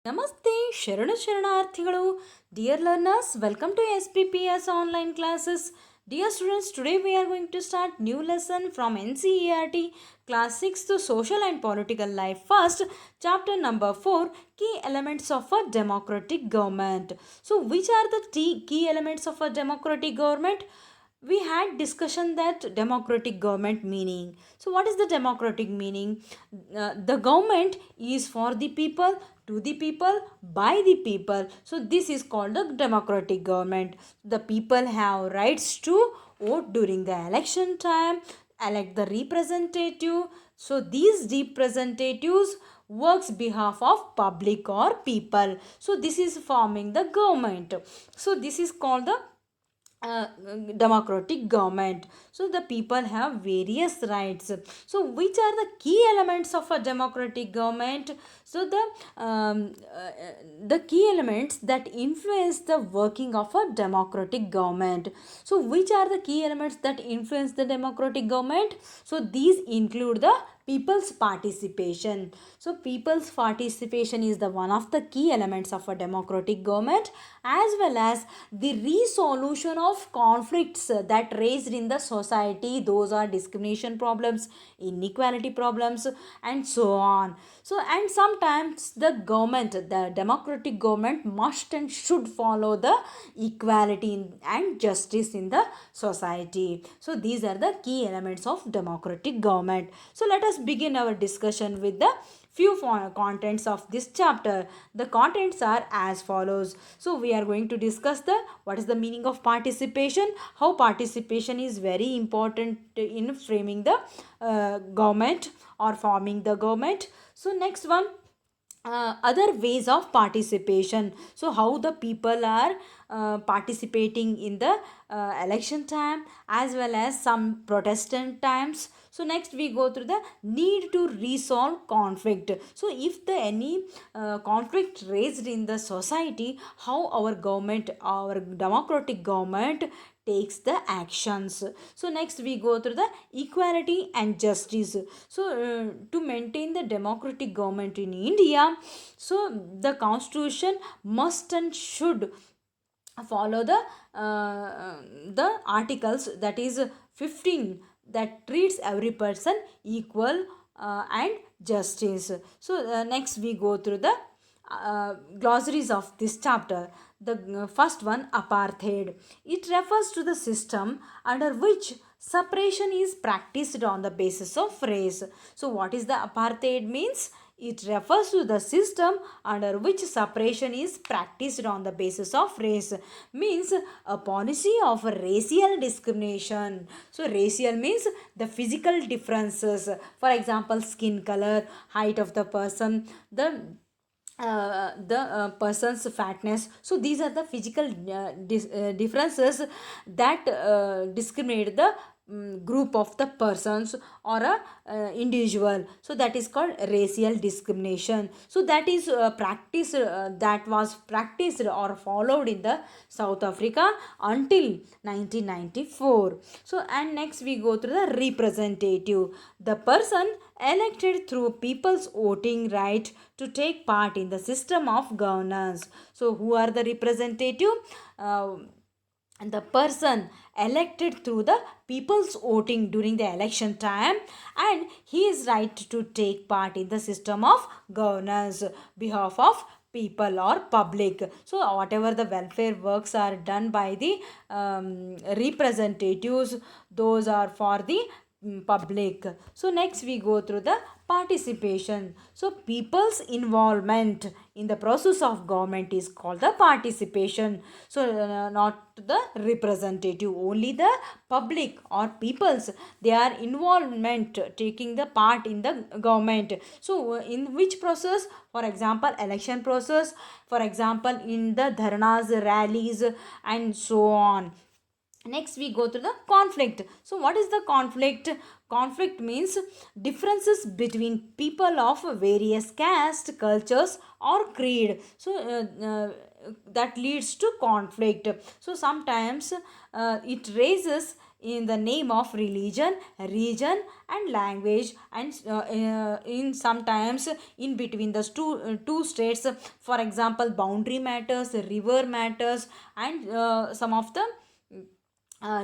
ನಮಸ್ತೆ ಶರಣಾರ್ಥಿಗಳು. Dear learners, welcome to SPPS online classes. Dear students, today we are going to start new lesson from NCERT class 6 to social and political life. First, chapter number 4, key elements of a democratic government. So which are the key elements of a democratic government? We had discussion that democratic government meaning. So what is the democratic meaning? The government is for the people, to the people, by the people. So this is called the democratic government. The people have rights to vote during the election time, elect the representative. So these representatives works behalf of public or people. So this is forming the government. So this is called the uh, democratic government. So the people have various rights. So which are the key elements of a democratic government? So the key elements that influence the working of a democratic government. So which are the key elements that influence the democratic government? So these include the people's participation. So people's participation is the one of the key elements of a democratic government, as well as the resolution of conflicts that raised in the society. Those are discrimination problems, inequality problems, and so on. So and sometimes the government, the democratic government, must and should follow the equality and justice in the society. So these are the key elements of democratic government. So let us begin our discussion with the few contents of this chapter. The contents are as follows. So we are going to discuss the what is the meaning of participation, how participation is very important in framing the government or forming the government. So next one, other ways of participation. So how the people are participating in the election time, as well as some protestant times. So next we go through the need to resolve conflict. So if the any conflict raised in the society, how our government, our democratic government takes the actions. So next we go through the equality and justice. So to maintain the democratic government in India, so the constitution must and should follow the articles, that is 15, that treats every person equal and justice. So next we go through the glossaries of this chapter. The first one, apartheid. It refers to the system under which separation is practiced on the basis of race. So what is the apartheid means? It refers to the system under which separation is practiced on the basis of race. Means a policy of racial discrimination. So racial means the physical differences. For example, skin color, height of the person, the person's fatness. So these are the physical differences that discriminate the group of the persons or a individual. So that is called racial discrimination. So that is practice that was practiced or followed in the South Africa until 1994. So and next we go through the representative. The person elected through people's voting right to take part in the system of governance. So who are the representative? And the person elected through the people's voting during the election time, and he is right to take part in the system of governance behalf of people or public. So whatever the welfare works are done by the representatives, those are for the public. So next we go through the participation. So people's involvement in the process of government is called the participation. So not the representative, only the public or people's, their involvement, taking the part in the government. So in which process? For example, election process, for example in the dharnas, rallies, and so on. Next we go to the conflict. So what is the conflict? Conflict means differences between people of various caste, cultures, or creed. So that leads to conflict. So sometimes it raises in the name of religion, region, and language, and in sometimes in between the two states. For example, boundary matters, river matters, and some of the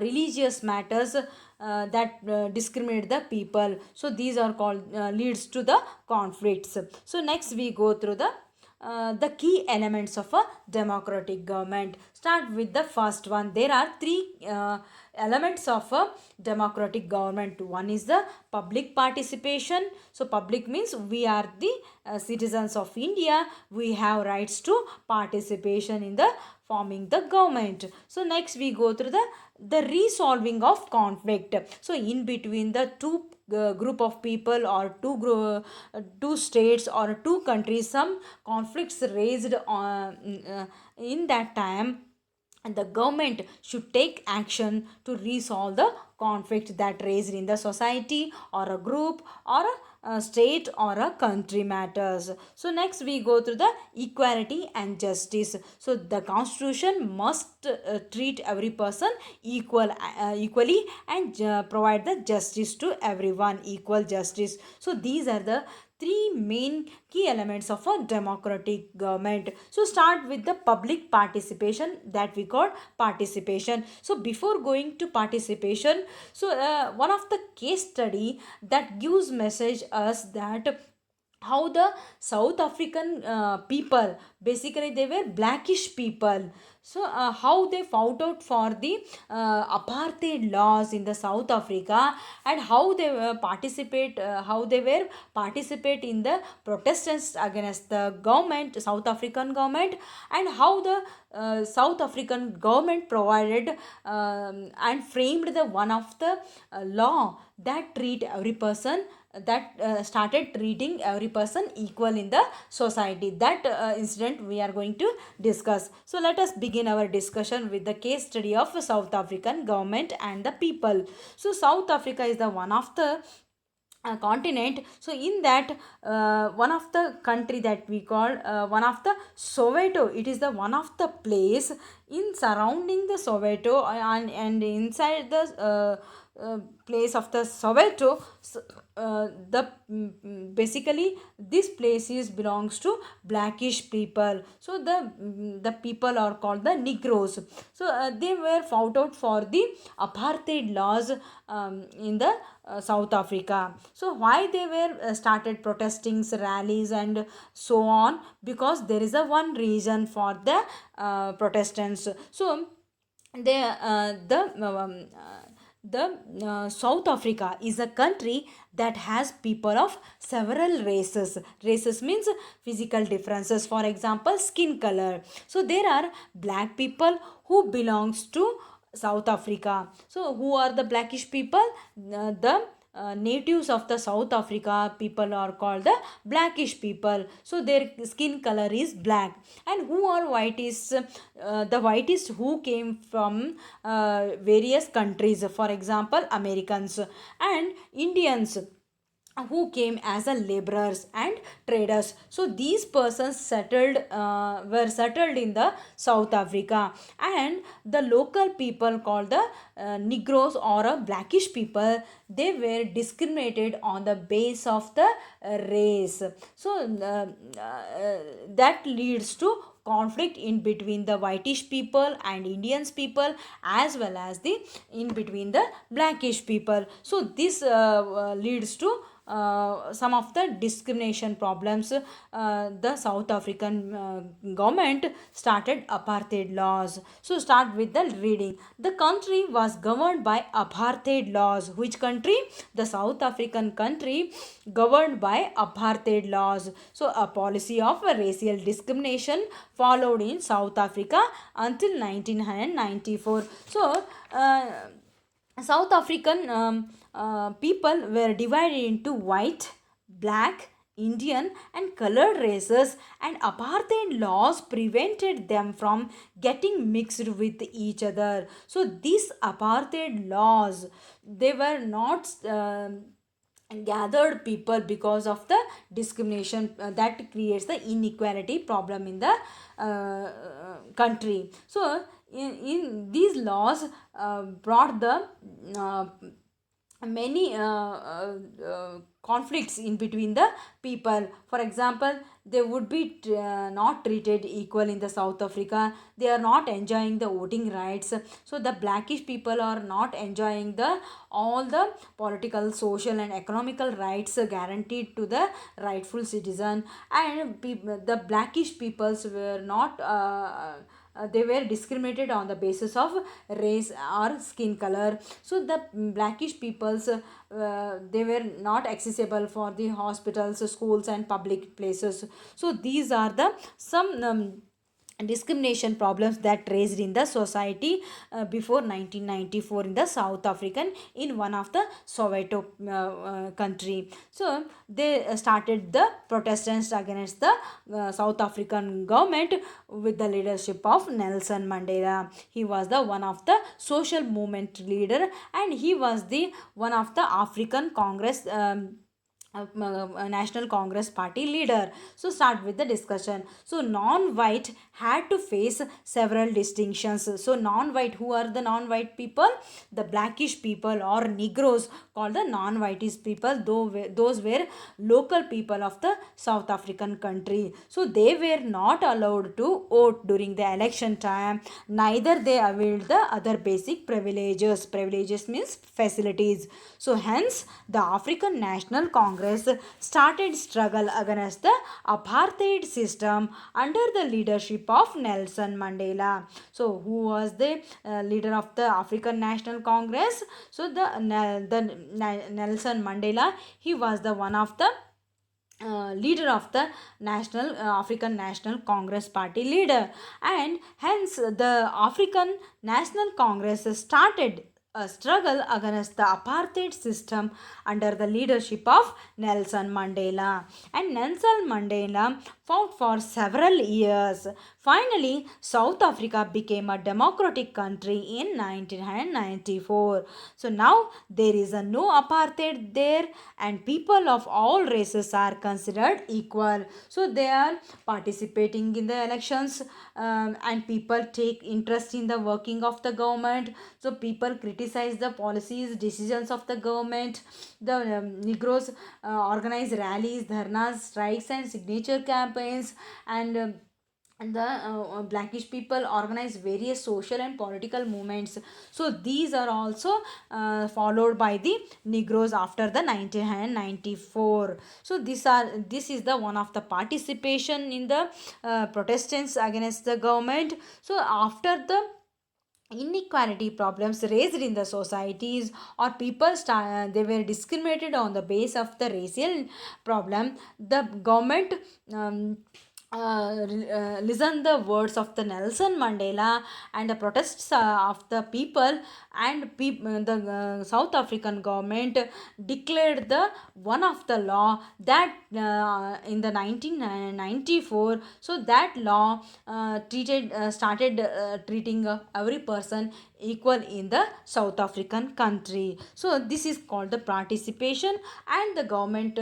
religious matters that discriminate the people. So these are called leads to the conflicts. So next we go through the key elements of a democratic government. Start with the first one. There are three elements of a democratic government. One is the public participation. So public means we are the citizens of India. We have rights to participation in the forming the government. So next we go through the resolving of conflict. So in between the two group of people or two states or two countries, some conflicts raised in that time, and the government should take action to resolve the conflict that raised in the society or a group or a state or a country matters. So next we go through the equality and justice. So the constitution must treat every person equally and provide the justice to everyone, equal justice. So these are the three main key elements of a democratic government. So start with the public participation, that we call participation. So before going to participation, so one of the case study that gives message us that how the South African people, basically they were blackish people. So how they fought out for the apartheid laws in the South Africa, and how they how they were participate in the protests against the government, South African government, and how the South African government provided and framed the one of the law that treat every person, that started treating every person equal in the society. That incident we are going to discuss. So let us begin our discussion with the case study of South African government and the people. So South Africa is the one of the continent. So in that one of the country that we call one of the Soweto, it is the one of the place in surrounding the Soweto, and inside the place of the Soweto. So, basically this place is belongs to blackish people. So the people are called the Negroes. So they were fought out for the apartheid laws in the South Africa. So why they were started protesting, rallies and so on? Because there is a one reason for the protestants. So they the South Africa is a country that has people of several races. Races means physical differences. For example, skin color. So there are black people who belongs to South Africa. So who are the blackish people? The natives of the South Africa people are called the blackish people. So their skin color is black. And who are whitish? The whitish who came from various countries. For example, Americans and Indians who came as a laborers and traders. So these persons were settled in the South Africa, and the local people called the Negroes or a blackish people, they were discriminated on the base of the race. So that leads to conflict in between the whitish people and Indians people, as well as the in between the blackish people. So this leads to some of the discrimination problems. The South African government started apartheid laws. So start with the reading. The country was governed by apartheid laws. Which country? The South African country governed by apartheid laws. So a policy of racial discrimination followed in South Africa until 1994. So South African people were divided into white, black, Indian, and colored races, and apartheid laws prevented them from getting mixed with each other. So these apartheid laws, they were not gathered people because of the discrimination that creates the inequality problem in the country. So in these laws brought the uh, many conflicts in between the people. For example, they would be not treated equal in the South Africa. They are not enjoying the voting rights. So the blackish people are not enjoying the all the political, social and economical rights guaranteed to the rightful citizen. And the blackish peoples were not they were discriminated on the basis of race or skin color. So the blackish peoples they were not accessible for the hospitals, schools and public places. So these are the some discrimination problems that raised in the society before 1994 in the South African, in one of the Soweto country. So they started the protestants against the South African government with the leadership of Nelson Mandela. He was the one of the social movement leader, and he was the one of the African Congress National Congress Party leader. So start with the discussion. So non-white had to face several distinctions. So non-white, who are the non-white people? The blackish people or Negroes, called the non-whitish people. Though those were local people of the South African country. So they were not allowed to vote during the election time. Neither they availed the other basic privileges. Privileges means facilities. So hence the African National Congress started struggle against the apartheid system under the leadership of Nelson Mandela. So who was the leader of the African National Congress? So Nelson Mandela, he was the one of the leader of the national African National Congress Party leader, and hence the African National Congress started a struggle against the apartheid system under the leadership of Nelson Mandela. And Nelson Mandela fought for several years. Finally, South Africa became a democratic country in 1994. So now there is a no apartheid there, and people of all races are considered equal. So they are participating in the elections, and people take interest in the working of the government. So people criticize the policies, decisions of the government. The Negroes organize rallies, dharnas, strikes and signature campaigns, and the blackish people organize various social and political movements. So these are also followed by the Negroes after the 1994. So this is the one of the participation in the protestants against the government. So after the inequality problems raised in the societies, or people they were discriminated on the base of the racial problem, the government listen the words of the Nelson Mandela and the protests of the people, and the South African government declared the one of the law that in the 1994. So that law treated started treating every person equal in the South African country. So this is called the participation, and the government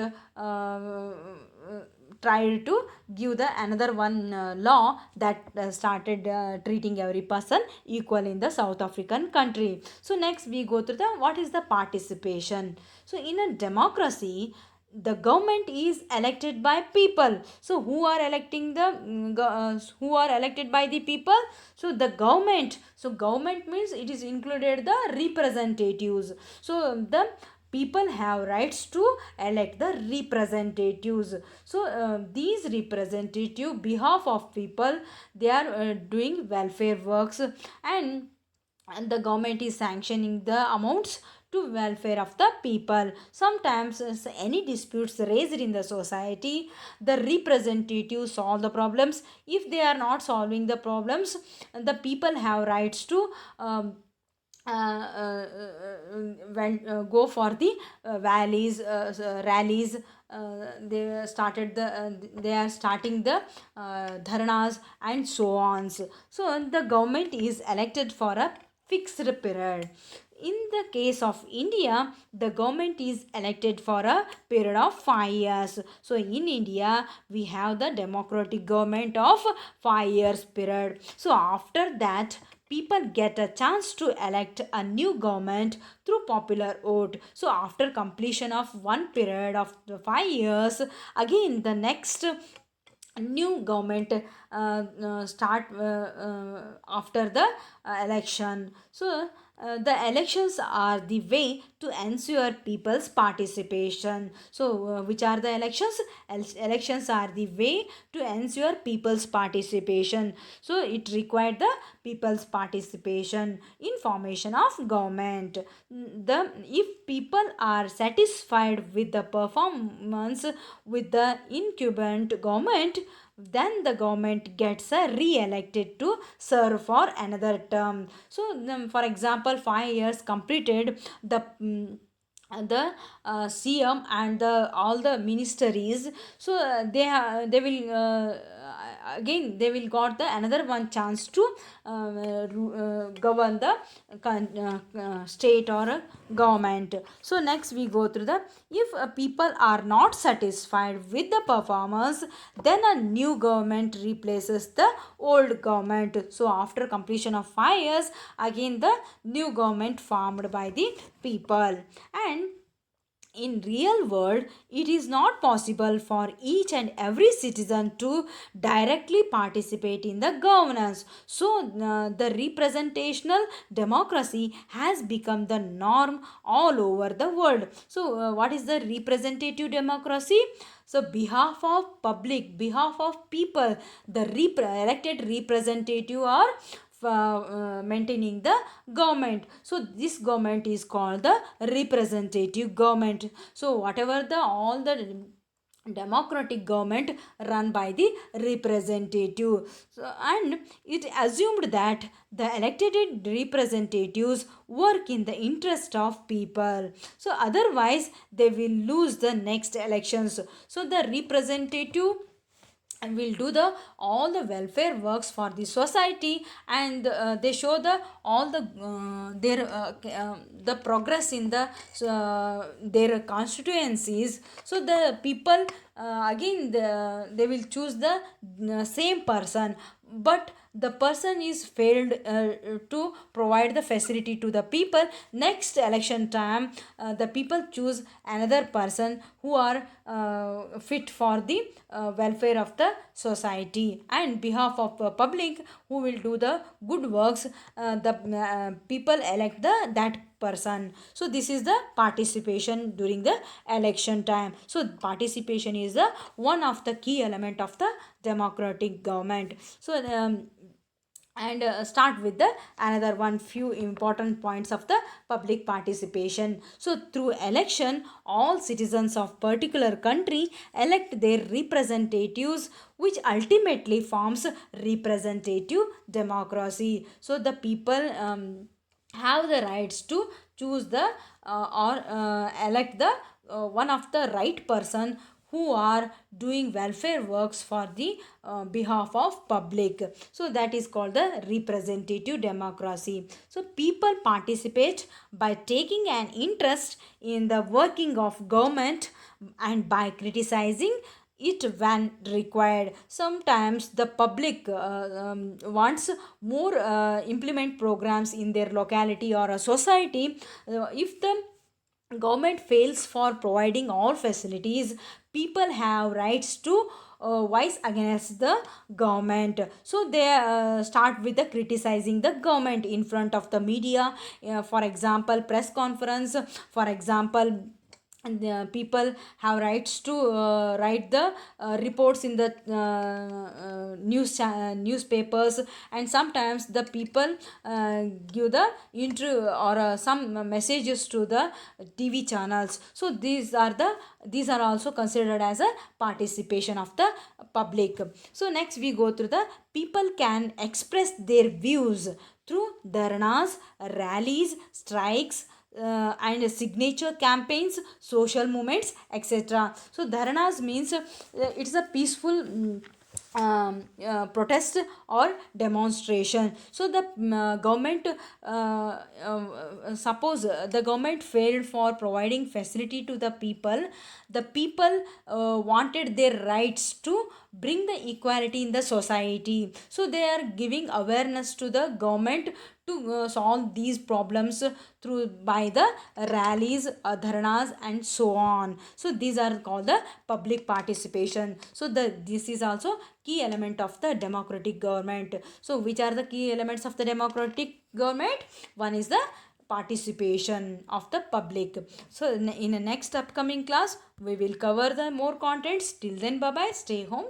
tried to give the another one law that started treating every person equal in the South African country. So next we go through the what is the participation. So in a democracy, the government is elected by people. So who are electing the who are elected by the people? So the government. So government means it is included the representatives. So the people have rights to elect the representatives. So these representative behalf of people, they are doing welfare works, and the government is sanctioning the amounts to welfare of the people. Sometimes any disputes raised in the society, the representatives solve the problems. If they are not solving the problems, the people have rights to when go for the rallies. They are starting the dharnas and so on. So the government is elected for a fixed period. In the case of India, the government is elected for a period of 5 years. So in India, we have the democratic government of 5 years period. So after that, people get a chance to elect a new government through popular vote. So after completion of one period of 5 years, again the next new government start after the election. So the elections are the way to ensure people's participation. So which are the elections? Elections are the way to ensure people's participation. So it required the people's participation in formation of government. The if people are satisfied with the performance with the incumbent government, then the government gets re-elected to serve for another term. So for example, 5 years completed, the CM and the all the ministries, so they will again they will got the another one chance to govern the state or government. So next we go through the, if people are not satisfied with the performance, then a new government replaces the old government. So after completion of 5 years, again the new government formed by the people. And in real world, it is not possible for each and every citizen to directly participate in the governance. So the representational democracy has become the norm all over the world. So what is the representative democracy? So behalf of public, behalf of people, the elected representative are maintaining the government. So this government is called the representative government. So whatever the all the democratic government run by the representative. So, and it assumed that the elected representatives work in the interest of people, so otherwise they will lose the next elections. So the representative and will do the all the welfare works for the society, and they show the all the their the progress in the their constituencies. So the people again they will choose the same person, but the person is failed to provide the facility to the people. Next election time, the people choose another person who are fit for the welfare of the society, and behalf of public who will do the good works, the people elect the that person. So this is the participation during the election time. So participation is the one of the key element of the democratic government. So and start with the another one few important points of the public participation. So through election, all citizens of particular country elect their representatives, which ultimately forms representative democracy. So the people have the rights to choose the or elect the one of the right person who are doing welfare works for the behalf of public. So that is called the representative democracy. So people participate by taking an interest in the working of government and by criticizing it when required. Sometimes the public wants more implement programs in their locality or a society. If the government fails for providing all facilities, people have rights to voice against the government. So they start with the criticizing the government in front of the media, for example press conference, for example. And the people have rights to write the reports in the newspapers, and sometimes the people give the interview or some messages to the TV channels. So these are also considered as a participation of the public. So next we go through the people can express their views through dharnas, rallies, strikes, and signature campaigns, social movements, etc. So dharnas means it's a peaceful protest or demonstration. So the government suppose the government failed for providing facility to the people. The people wanted their rights to bring the equality in the society, so they are giving awareness to the government to solve these problems through by the rallies, dharnas and so on. So these are called the public participation. So this is also key element of the democratic government. So which are the key elements of the democratic government? One is the participation of the public. So in the next upcoming class we will cover the more contents. Till then, bye bye, stay home.